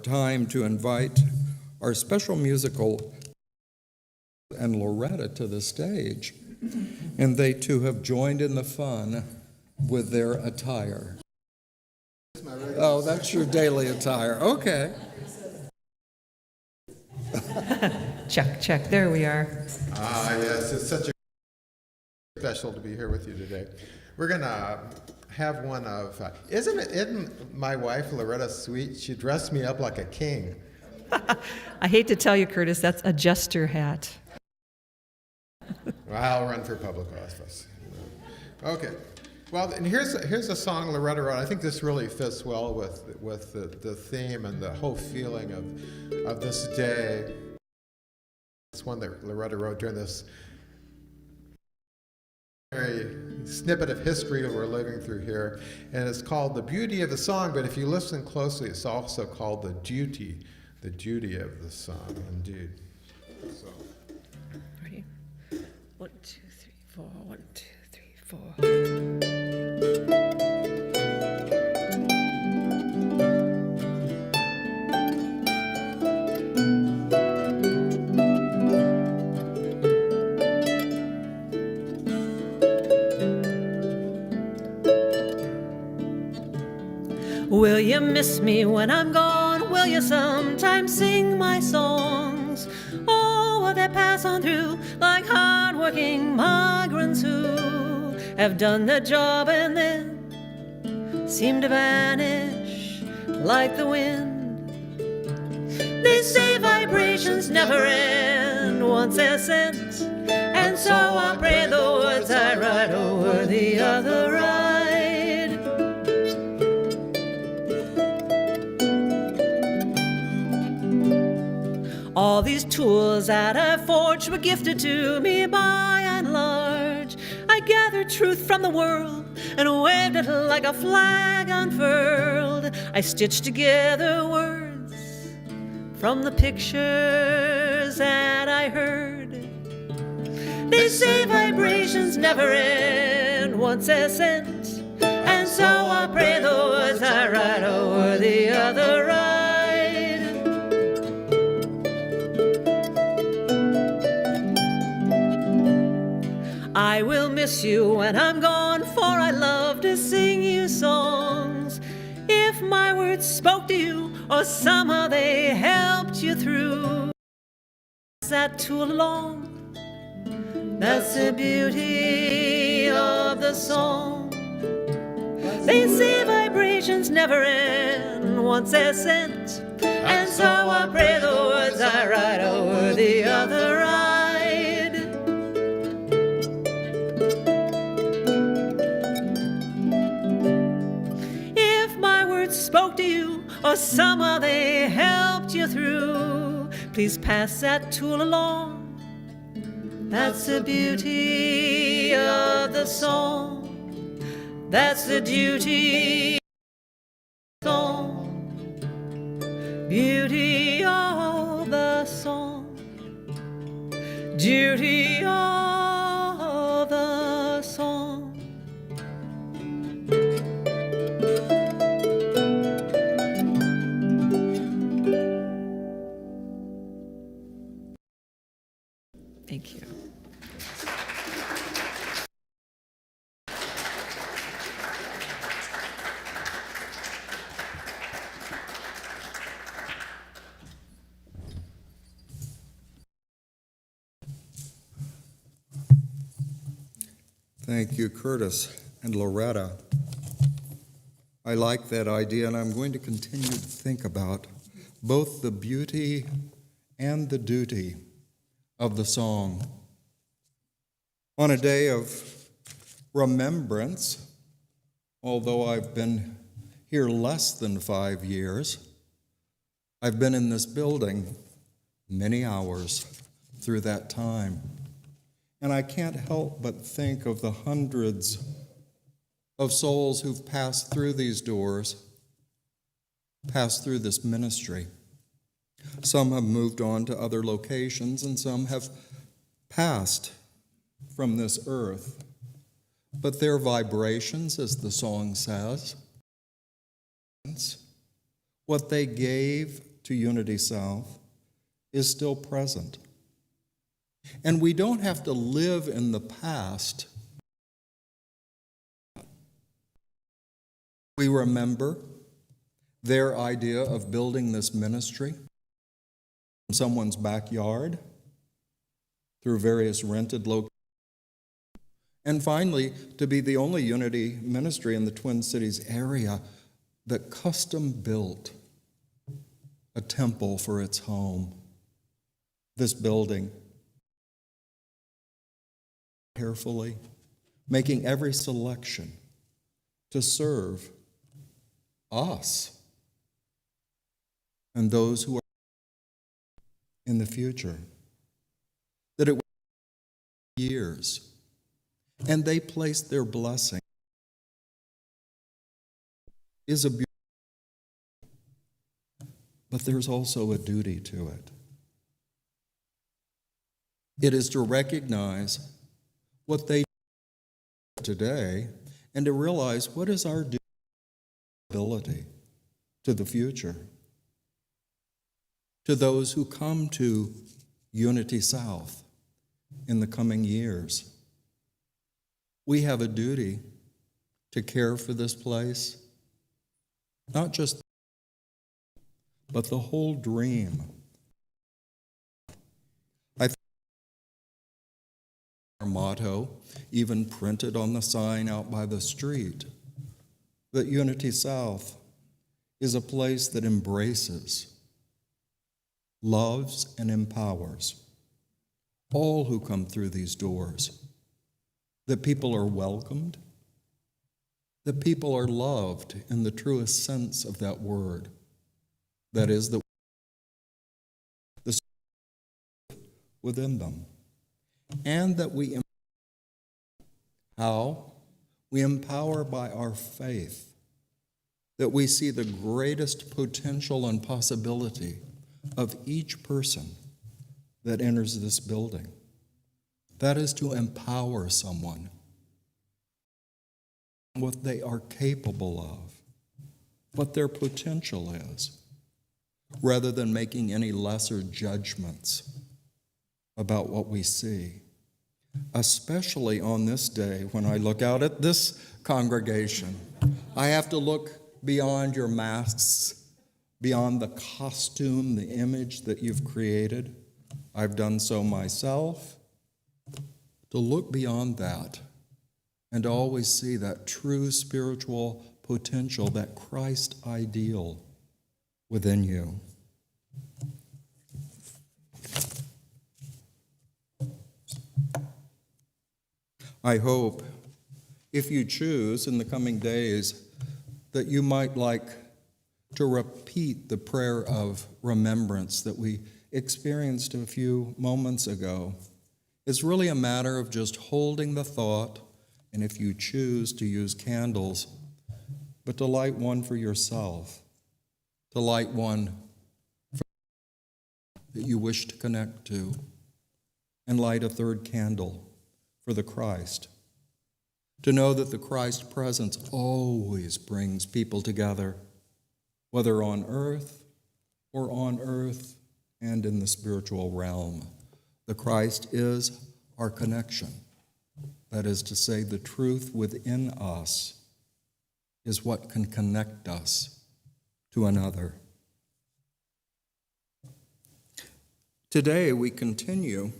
time to invite our special musical and Loretta to the stage, and they too have joined in the fun with their attire. Oh, that's your daily attire. Okay. Check, check. There we are. Yes, it's such a special to be here with you today. We're going to have one of, isn't my wife, Loretta, sweet? She dressed me up like a king. I hate to tell you, Curtis, that's a jester hat. Well, I'll run for public office. Okay. Well, and here's a song Loretta wrote. I think this really fits well with the theme and the whole feeling of this day. It's one that Loretta wrote during this very snippet of history we're living through here, and it's called The Beauty of the Song, but if you listen closely, it's also called the duty of the song, indeed. So. Ready? 1, 2, 3, 4. 1, 2, 3, 4. Will you miss me when I'm gone? Will you sometimes sing my songs? Or will they pass on through like hard-working migrants who have done their job and then seem to vanish like the wind? They say vibrations never end once they're sent, and so I pray the words I write over the other ride. All these tools that I forged were gifted to me by and large. I gathered truth from the world and waved it like a flag unfurled. I stitched together words from the pictures that I heard. They say vibrations never end once they're sent, and so I pray the words I write over the other ride. I will miss you when I'm gone, for I love to sing you songs. If my words spoke to you, or somehow they helped you through, that too along. That's the beauty of the song. They say vibrations never end once they're sent, and so I pray the words I write over the other ride. Spoke to you, or somehow they helped you through, please pass that tool along. That's the beauty of the song. That's the duty of the song. Beauty of the song. Duty of the song. Thank you. Thank you, Curtis and Loretta. I like that idea, and I'm going to continue to think about both the beauty and the duty of the song. On a day of remembrance, although I've been here less than 5 years, I've been in this building many hours through that time. And I can't help but think of the hundreds of souls who've passed through these doors, passed through this ministry. Some have moved on to other locations, and some have passed from this earth. But their vibrations, as the song says, what they gave to Unity South is still present. And we don't have to live in the past. We remember their idea of building this ministry in someone's backyard through various rented locations. And finally, to be the only Unity ministry in the Twin Cities area that custom built a temple for its home. This building, carefully, making every selection to serve us and those who are in the future. That it was years, and they placed their blessing. Is a beauty, but there's also a duty to it. It is to recognize what they do today and to realize what is our ability to the future, to those who come to Unity South in the coming years. We have a duty to care for this place, not just, but the whole dream. I think our motto, even printed on the sign out by the street, that Unity South is a place that embraces, loves, and empowers all who come through these doors, that people are welcomed, that people are loved in the truest sense of that word. That is, the within them. And that we empower by our faith, that we see the greatest potential and possibility of each person that enters this building. That is to empower someone, what they are capable of, what their potential is, rather than making any lesser judgments about what we see. Especially on this day, when I look out at this congregation, I have to look beyond your masks, beyond the costume, the image that you've created. I've done so myself. To look beyond that and to always see that true spiritual potential, that Christ ideal within you. I hope, if you choose in the coming days, that you might like to repeat the prayer of remembrance that we experienced a few moments ago. It's really a matter of just holding the thought, and if you choose to use candles, but to light one for yourself, to light one that you wish to connect to, and light a third candle for the Christ. To know that the Christ presence always brings people together, whether on earth and in the spiritual realm. The Christ is our connection. That is to say, the truth within us is what can connect us to another. Today we continue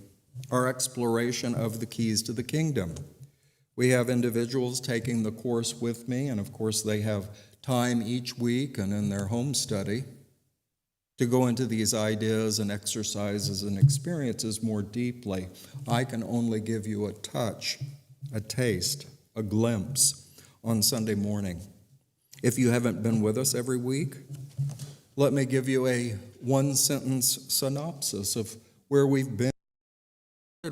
our exploration of the keys to the kingdom. We have individuals taking the course with me, and of course they have time each week and in their home study to go into these ideas and exercises and experiences more deeply. I can only give you a touch, a taste, a glimpse on Sunday morning. If you haven't been with us every week, let me give you a one-sentence synopsis of where we've been.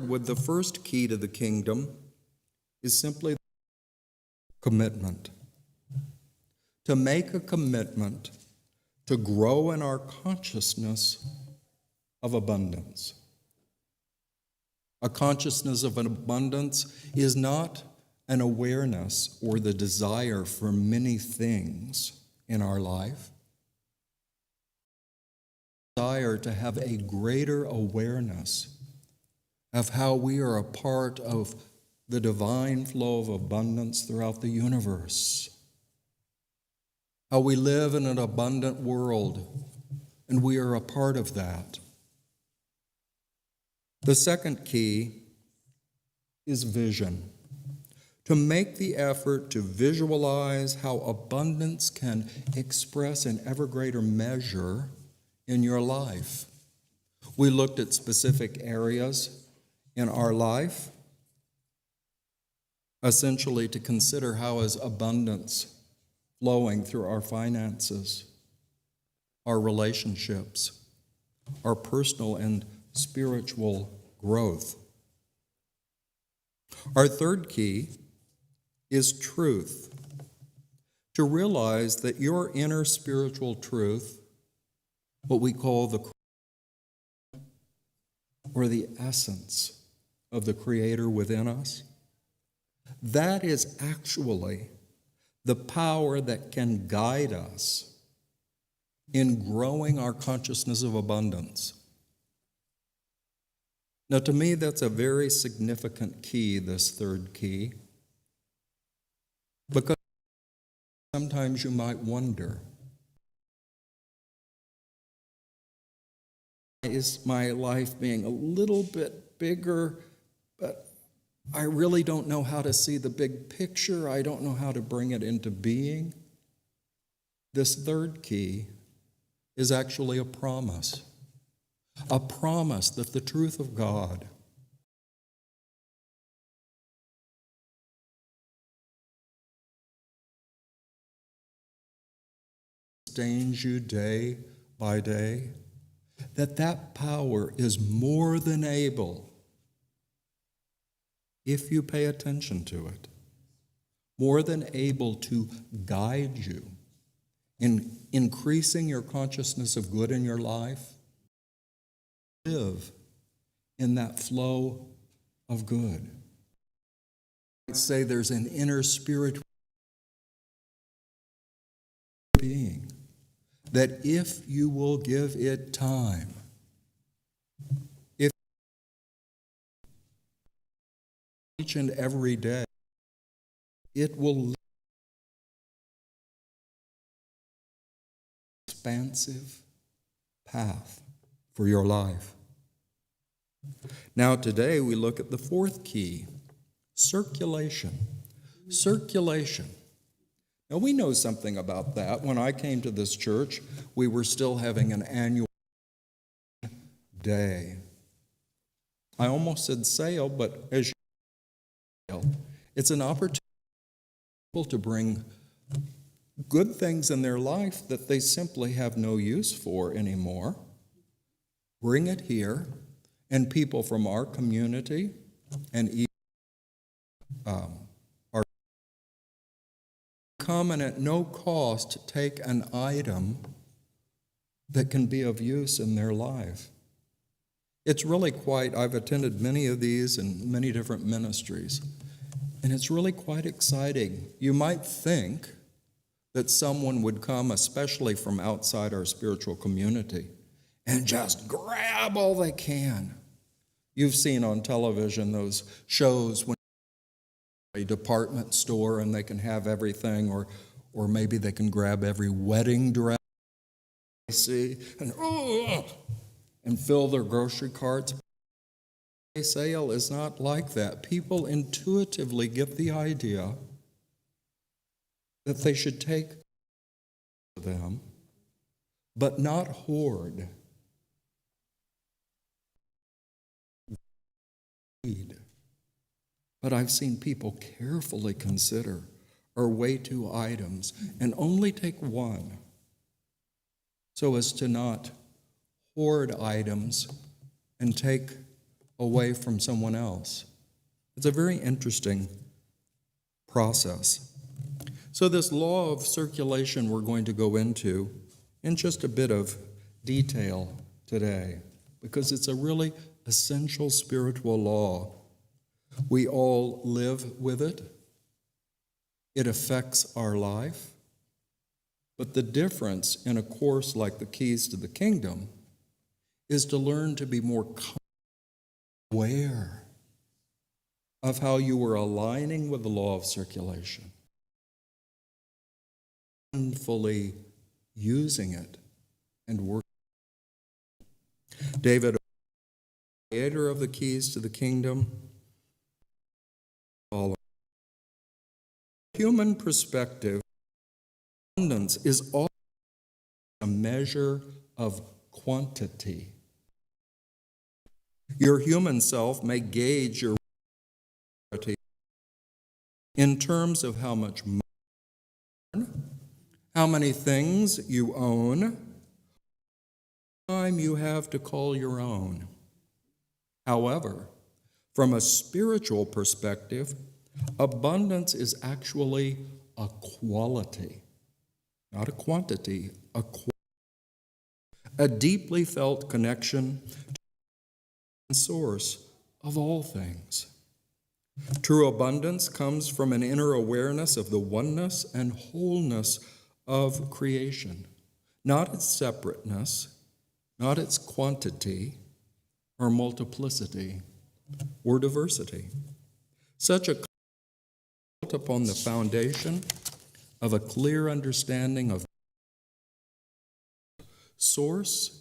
With the first key to the kingdom is simply commitment. To make a commitment to grow in our consciousness of abundance. A consciousness of an abundance is not an awareness or the desire for many things in our life. desire to have a greater awareness of how we are a part of the divine flow of abundance throughout the universe. How we live in an abundant world, and we are a part of that. The second key is vision. To make the effort to visualize how abundance can express in ever greater measure in your life. We looked at specific areas in our life, essentially to consider how is abundance flowing through our finances, our relationships, our personal and spiritual growth. Our third key is truth. To realize that your inner spiritual truth, what we call the or the essence of the Creator within us, that is actually the power that can guide us in growing our consciousness of abundance. Now, to me, that's a very significant key, this third key, because sometimes you might wonder, is my life being a little bit bigger, but I really don't know how to see the big picture. I don't know how to bring it into being. This third key is actually a promise that the truth of God sustains you day by day, that power is more than able, if you pay attention to it, more than able to guide you in increasing your consciousness of good in your life. Live in that flow of good. I'd say there's an inner spiritual being that if you will give it time, if each and every day, it will lead an expansive path for your life. Now today we look at the fourth key, circulation. Circulation. Now we know something about that. When I came to this church, we were still having an annual day. I almost said sale, but as you know, it's an opportunity for people to bring good things in their life that they simply have no use for anymore. Bring it here, and people from our community and even are come and at no cost take an item that can be of use in their life. It's really quite, I've attended many of these in many different ministries, and it's really quite exciting. You might think that someone would come, especially from outside our spiritual community, and just grab all they can. You've seen on television those shows when a department store and they can have everything, or maybe they can grab every wedding dress they see and fill their grocery carts. A sale is not like that. People intuitively get the idea that they should take them, but not hoard. But I've seen people carefully consider or weigh two items and only take one so as to not hoard items and take away from someone else. It's a very interesting process. So this law of circulation we're going to go into in just a bit of detail today, because it's a really essential spiritual law. We all live with it. It affects our life. But the difference in a course like the Keys to the Kingdom is to learn to be more aware of how you are aligning with the law of circulation and fully using it and working. David, creator of the keys to the kingdom, all human perspective, abundance is also a measure of quantity. Your human self may gauge your reality in terms of how much money, how many things you own, time you have to call your own. However, from a spiritual perspective, abundance is actually a quality, not a quantity, a deeply felt connection to the source of all things. True abundance comes from an inner awareness of the oneness and wholeness of creation, not its separateness, not its quantity or multiplicity or diversity. Such a built upon the foundation of a clear understanding of source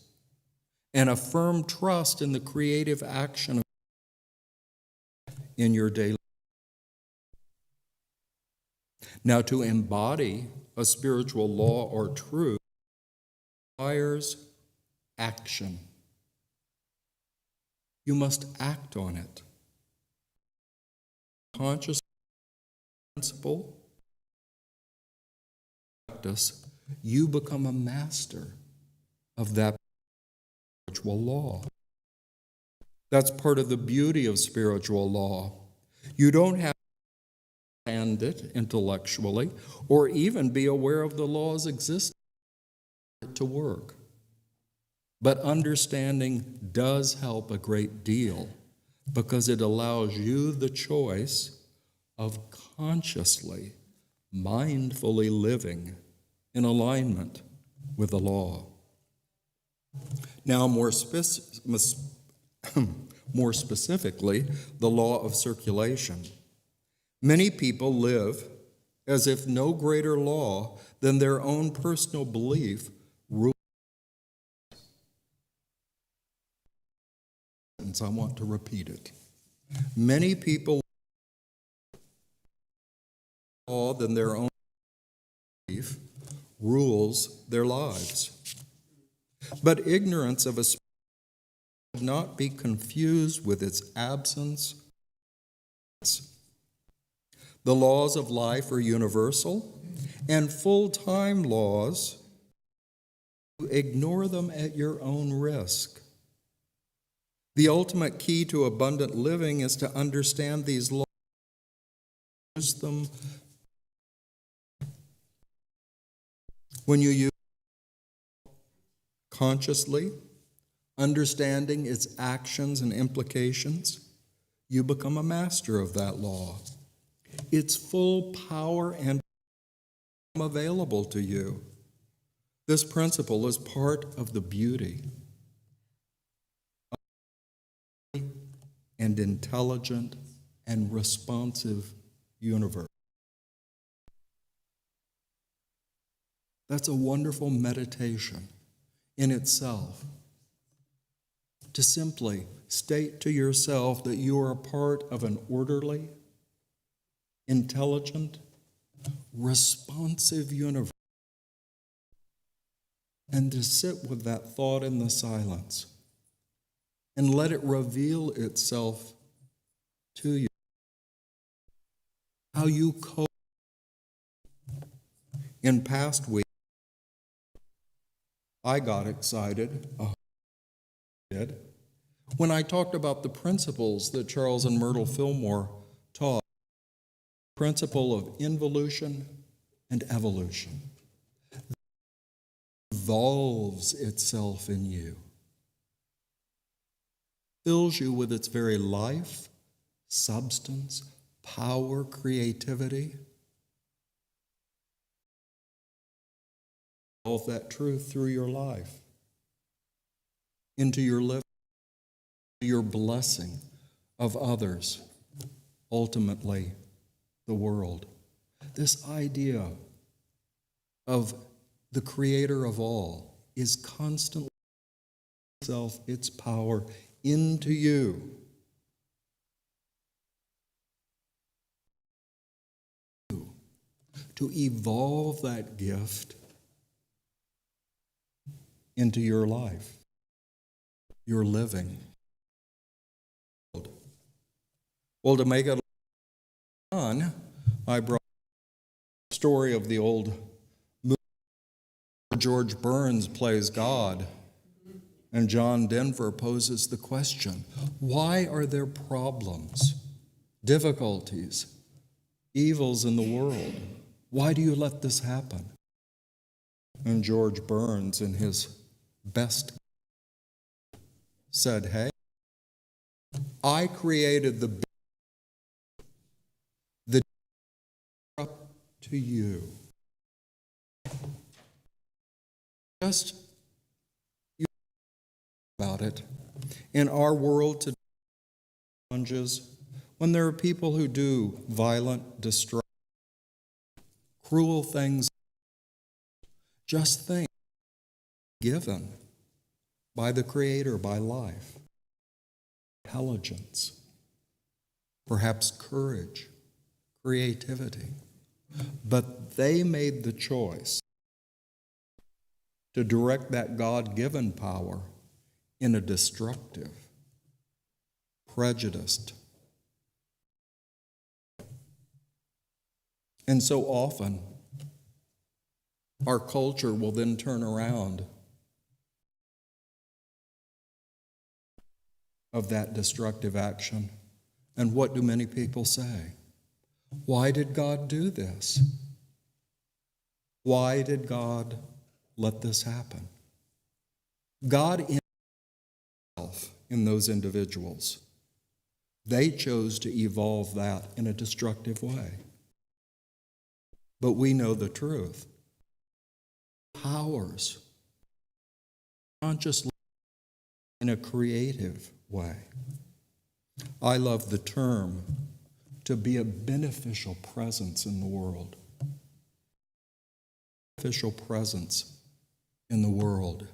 and a firm trust in the creative action of in your daily life. Now, to embody a spiritual law or truth requires action. You must act on it. Conscious principle, practice, you become a master of that spiritual law. That's part of the beauty of spiritual law. You don't have to understand it intellectually or even be aware of the law's existence to work. But understanding does help a great deal because it allows you the choice of consciously, mindfully living in alignment with the law. Now, more specifically, the law of circulation. Many people live as if no greater law than their own personal belief rules. I want to repeat it. Many people law than their own belief rules their lives. But ignorance of a spirit should not be confused with its absence. The laws of life are universal, and full-time laws, you ignore them at your own risk. The ultimate key to abundant living is to understand these laws, use them. When you use consciously, understanding its actions and implications, you become a master of that law. Its full power and available to you. This principle is part of the beauty and intelligent and responsive universe. That's a wonderful meditation in itself. To simply state to yourself that you are a part of an orderly, intelligent, responsive universe. And to sit with that thought in the silence and let it reveal itself to you. How you cope. In past weeks, I got excited, when I talked about the principles that Charles and Myrtle Fillmore taught. Principle of involution and evolution. Evolves itself in you. Fills you with its very life, substance, power, creativity. All of that truth through your life. into your living, your blessing of others, ultimately the world. This idea of the creator of all is constantly itself its power into you. To evolve that gift into your life, your living. Well, to make it fun, I brought the story of the old movie where George Burns plays God, and John Denver poses the question, why are there problems, difficulties, evils in the world? Why do you let this happen? And George Burns, in his best, said, hey, I created the up to you. Just you about it. In our world today, challenges, when there are people who do violent, destructive, cruel things, just think, given by the Creator, by life, intelligence, perhaps courage, creativity. But they made the choice to direct that God-given power in a destructive, prejudiced. And so often, our culture will then turn around of that destructive action. And what do many people say? Why did God do this? Why did God let this happen? God himself in those individuals, they chose to evolve that in a destructive way. But we know the truth. Powers, not just in a creative way. I love the term to be a beneficial presence in the world. Beneficial presence in the world.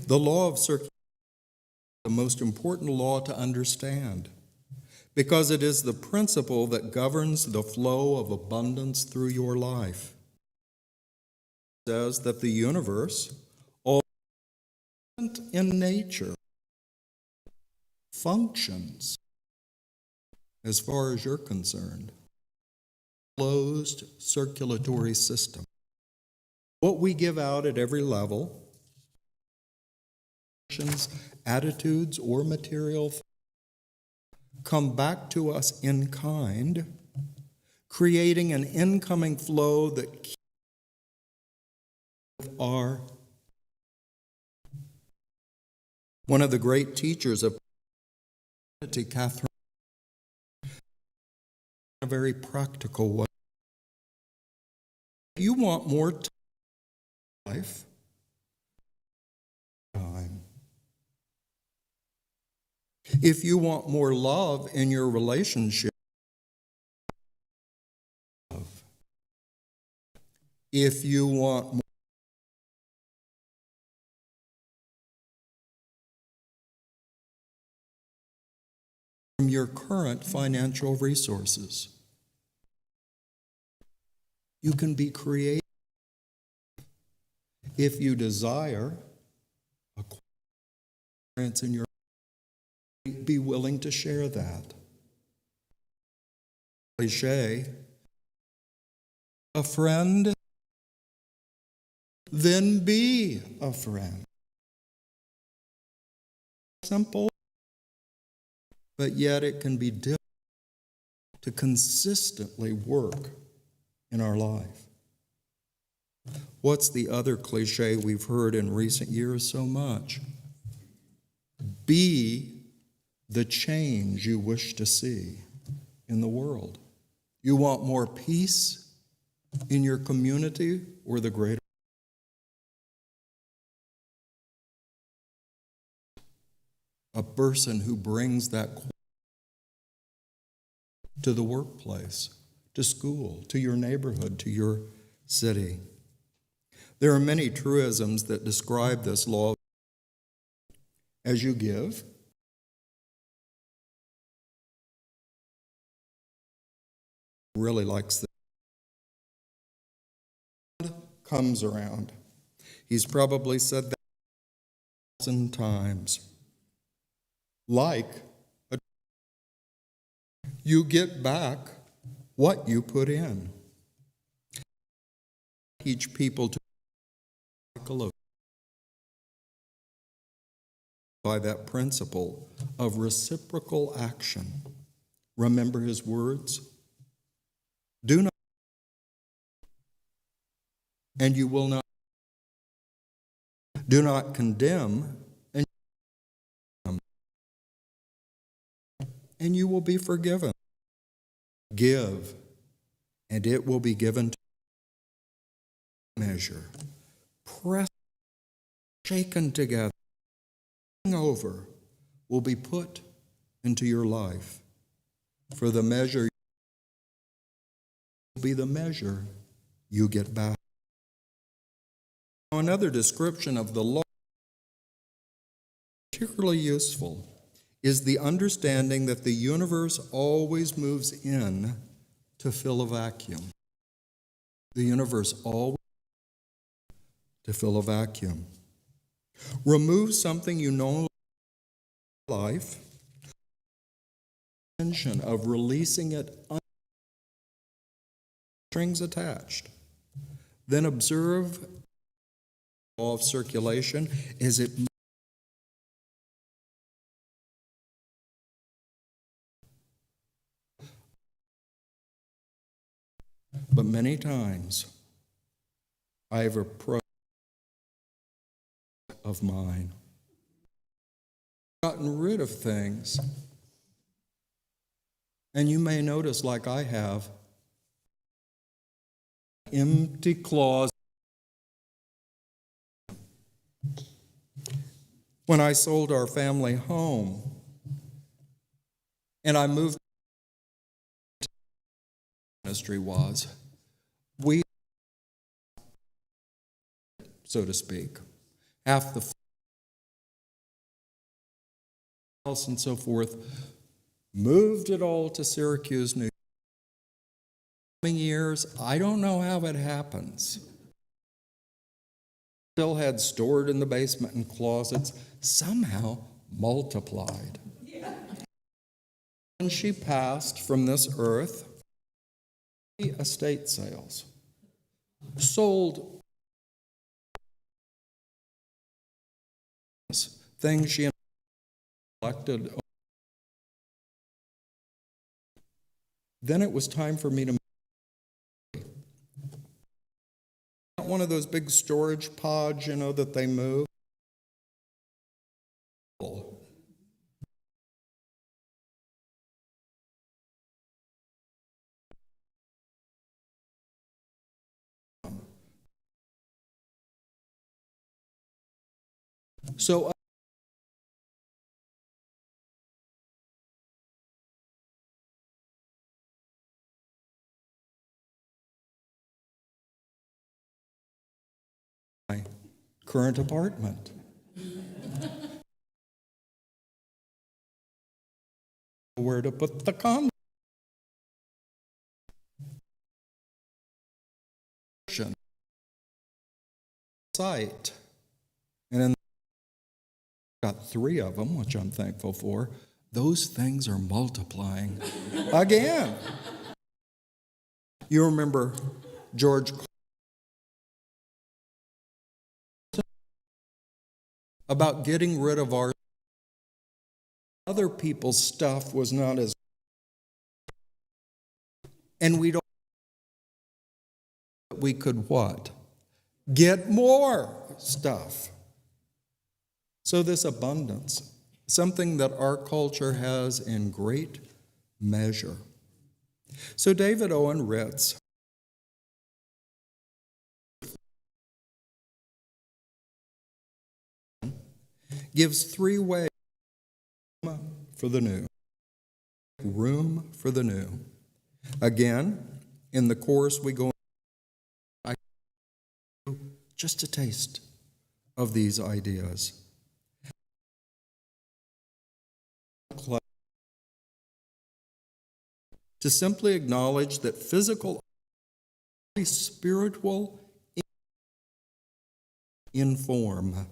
The law of circulation is the most important law to understand because it is the principle that governs the flow of abundance through your life. It says that the universe, all in nature, functions, as far as you're concerned, closed circulatory system. What we give out at every level, attitudes, or material, come back to us in kind, creating an incoming flow that keeps our. One of the great teachers of Catherine, in a very practical way. If you want more time in life, time. If you want more love in your relationship, love. If you want more from your current financial resources, you can be creative. If you desire a experience in your life, be willing to share that. Cliché, a friend, then be a friend. Simple, but yet it can be difficult to consistently work in our life. What's the other cliche we've heard in recent years so much? Be the change you wish to see in the world. You want more peace in your community or the greater? a person who brings that to the workplace, to school, to your neighborhood, to your city. There are many truisms that describe this law. As you give, really likes the comes around. He's probably said that 1,000 times. Like you get back what you put in. Teach people to by that principle of reciprocal action. Remember his words? Do not, and you will not. Do not condemn, and you will be forgiven. Give, and it will be given to you. Measure, press, shaken together, over, will be put into your life. For the measure will be the measure you get back. Now, another description of the law, particularly useful, is the understanding that the universe always moves in to fill a vacuum. The universe always to fill a vacuum. Remove something you know in life, intention of releasing it, strings attached. Then observe the law of circulation as it moves. But many times I have approached of mine, gotten rid of things, and you may notice, like I have, empty closet. When I sold our family home and I moved, ministry was, we, so to speak, half the house and so forth, moved it all to Syracuse, New York. Coming years, I don't know how it happens. Still had stored in the basement and closets, somehow multiplied. When she passed from this earth, estate sales, sold things she collected. Then it was time for me to one of those big storage pods, that they move. So my current apartment. Where to put the condo. Site. And then got 3 of them, which I'm thankful for. Those things are multiplying again. You remember George about getting rid of our other people's stuff was not as, and we could what? Get more stuff. So this abundance, something that our culture has in great measure. So David Owen Ritz gives 3 ways for the new. Room for the new. Again, in the chorus we go, I just a taste of these ideas. To simply acknowledge that physical, spiritual in form.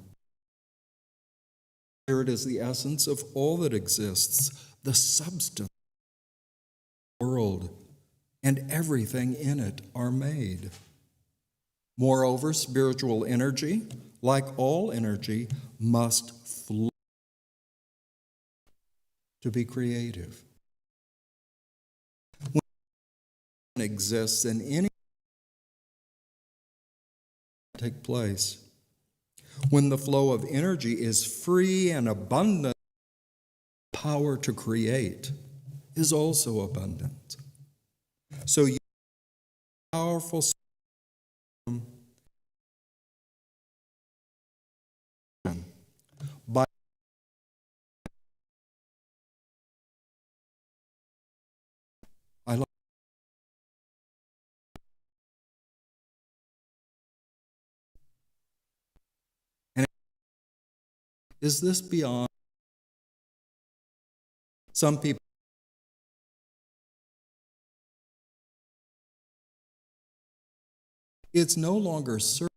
Spirit is the essence of all that exists, the substance of the world, and everything in it are made. Moreover, spiritual energy, like all energy, must flow to be creative. When exists in any take place, when the flow of energy is free and abundant, power to create is also abundant. So you powerful by I love and is this beyond some people? It's no longer certain.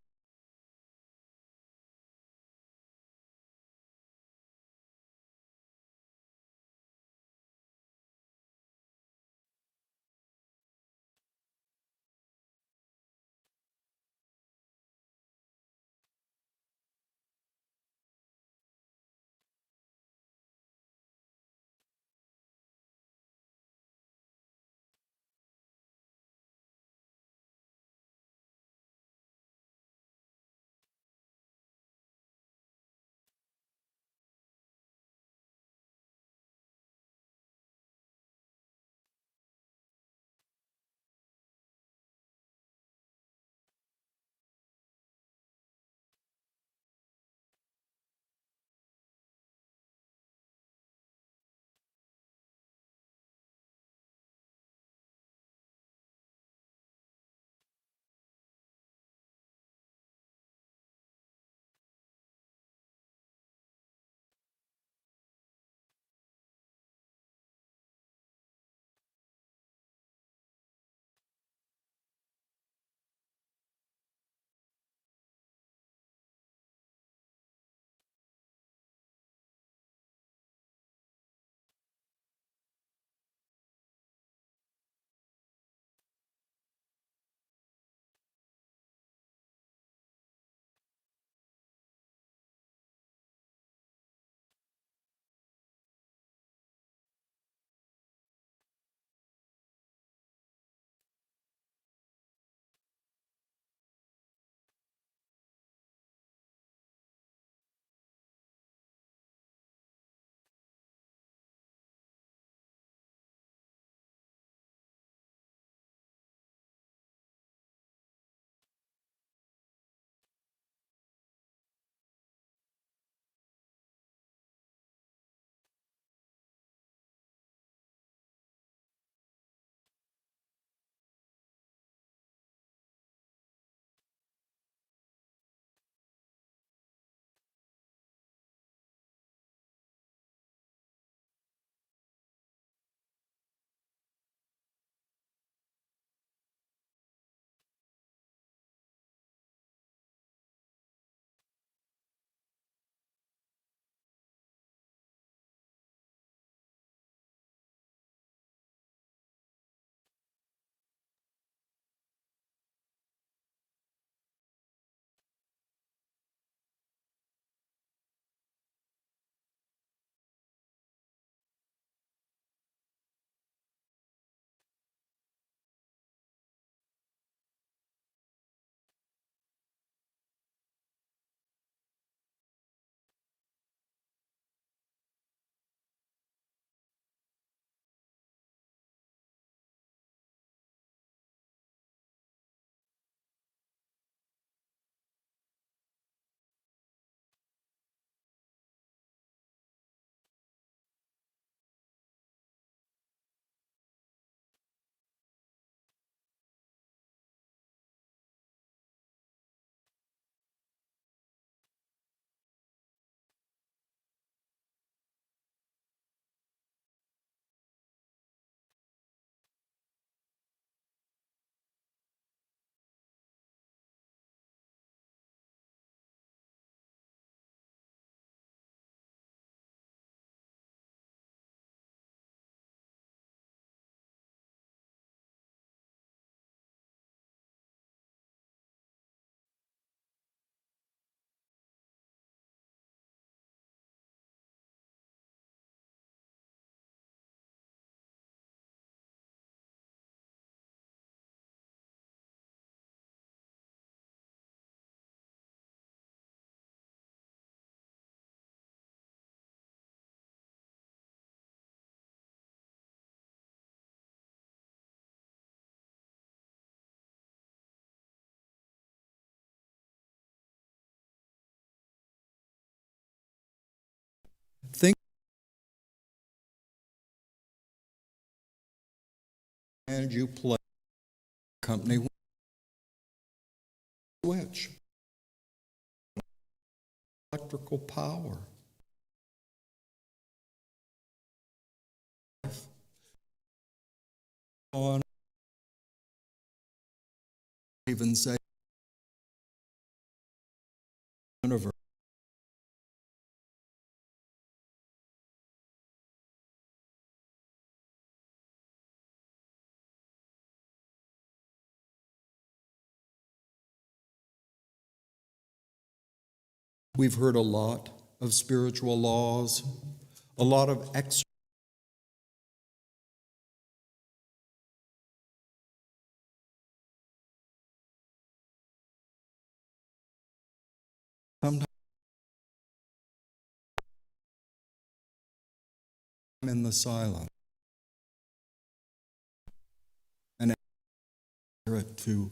and you play company switch. Electrical power. On even say universe. We've heard a lot of spiritual laws, a lot of sometimes in the silence, and to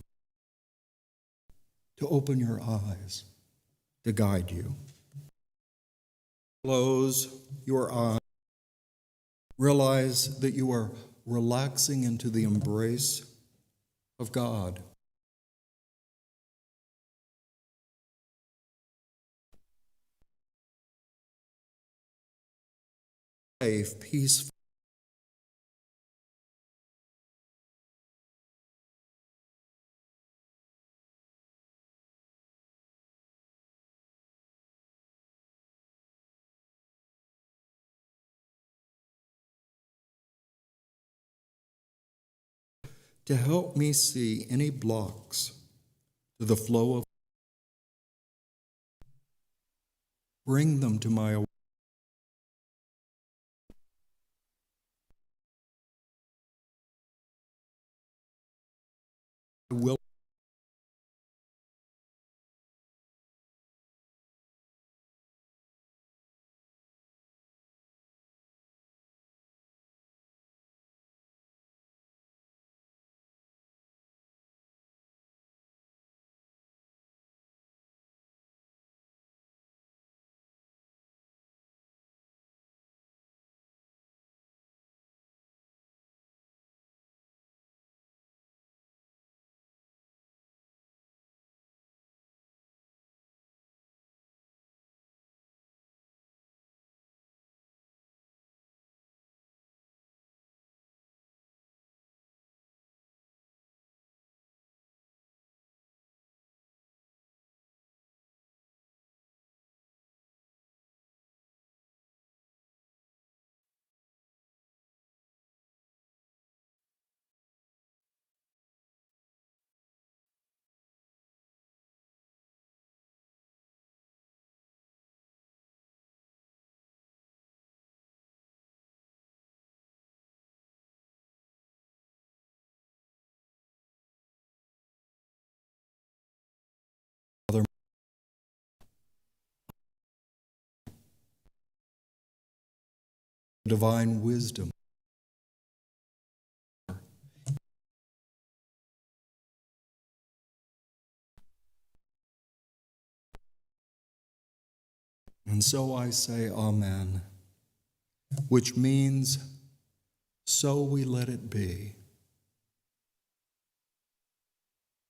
open your eyes, to guide you. Close your eyes. Realize that you are relaxing into the embrace of God. Safe, peaceful. To help me see any blocks to the flow of, bring them to my awareness. I will divine wisdom. And so I say Amen, which means so we let it be.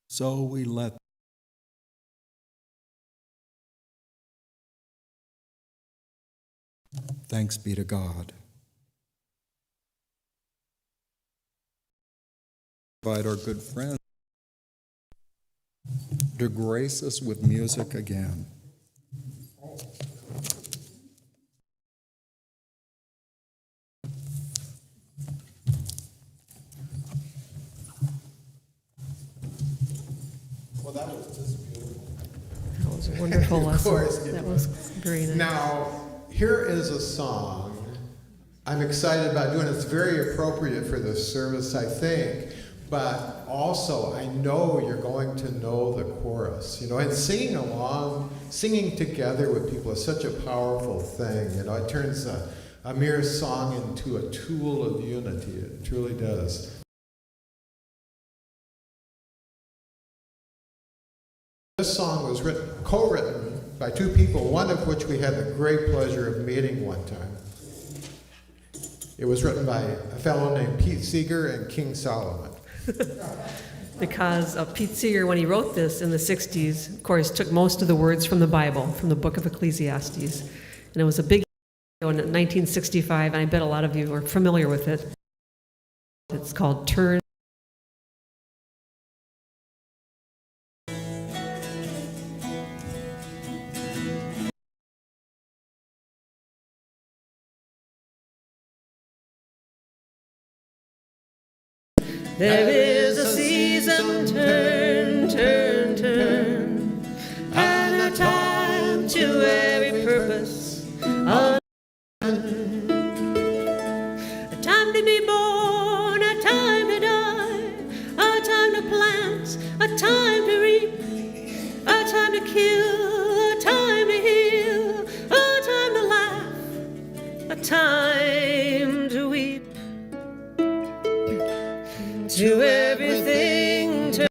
So we let thanks be to God. Invite our good friend to grace us with music again. Well, that was just beautiful. That was a wonderful lesson. course, That was very nice. Now, here is a song I'm excited about doing. It's very appropriate for this service, I think. But also, I know you're going to know the chorus, and singing along, singing together with people is such a powerful thing. It turns a mere song into a tool of unity. It truly does. This song was co-written by two people, one of which we had the great pleasure of meeting one time. It was written by a fellow named Pete Seeger and King Solomon. Because Pete Seeger, when he wrote this in the 60s, of course, took most of the words from the Bible, from the book of Ecclesiastes. And it was a big in 1965, and I bet a lot of you are familiar with it. It's called Turn. There is a season, turn, turn, turn, and a time to every purpose, a time to be born, a time to die, a time to plant, a time to reap, a time to kill, a time to heal, a time to laugh, a time to weep. To everything turn.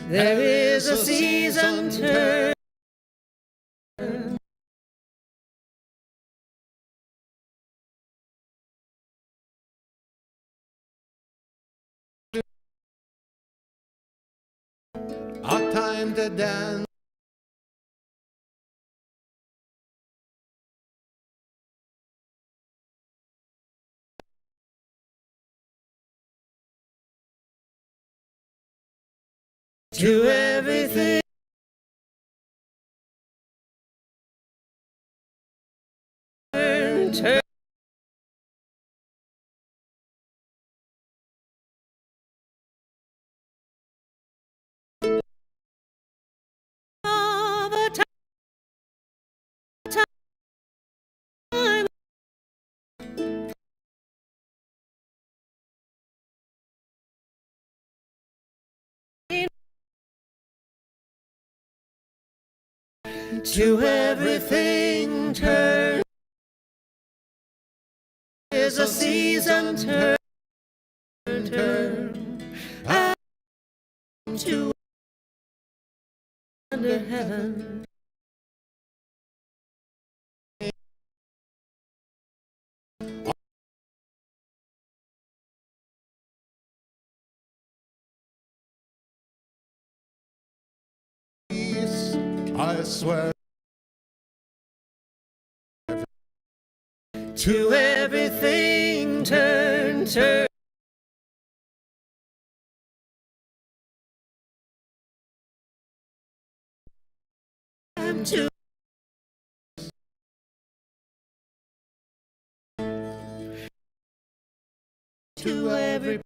There is a season turn. A time to dance. To everything turn, turn. Of a time to everything turn. Is a season turn, turn, and to under heaven. I swear. To everything turn, turn. To every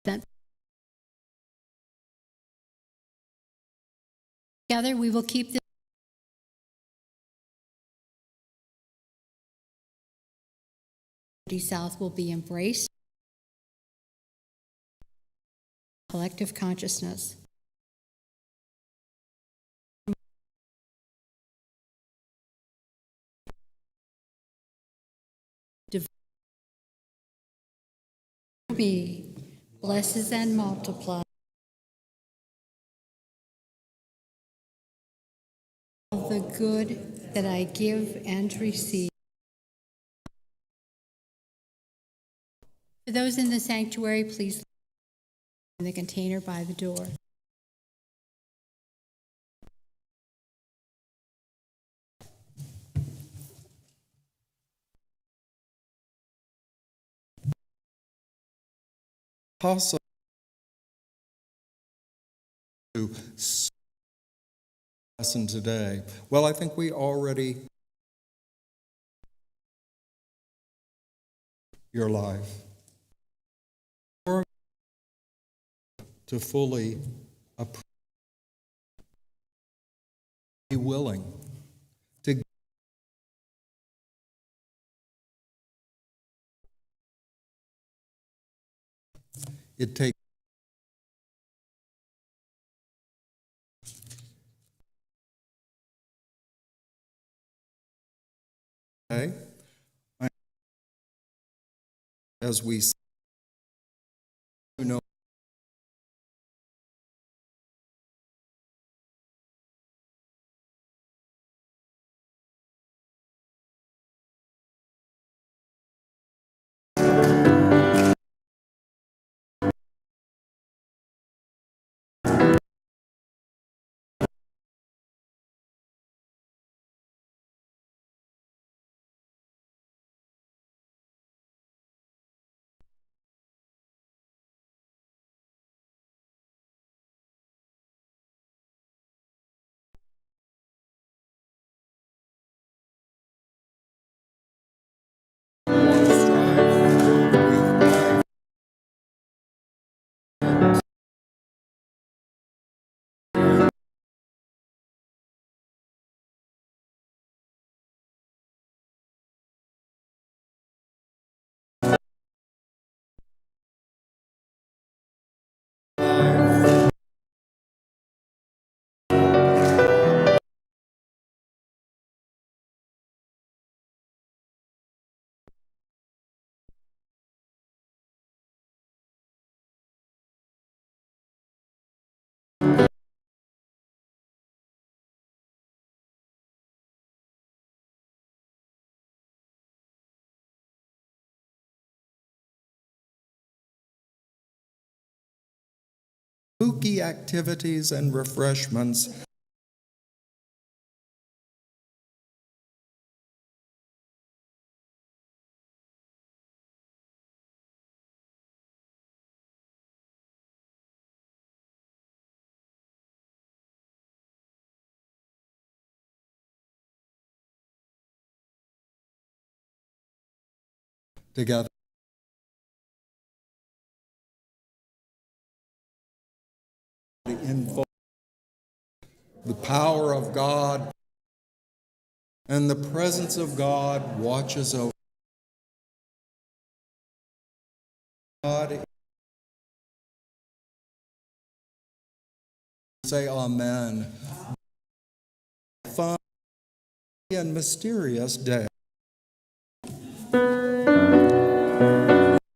that together we will keep this South will be embraced collective consciousness. Be blesses and multiplies the good that I give and receive. For those in the sanctuary, please in the container by the door. Possible to lesson today. Well, I think we already your life to fully be willing to It takes as we know. Spooky activities and refreshments. Together. The power of God and the presence of God watches over God. Say amen. Fun and mysterious day.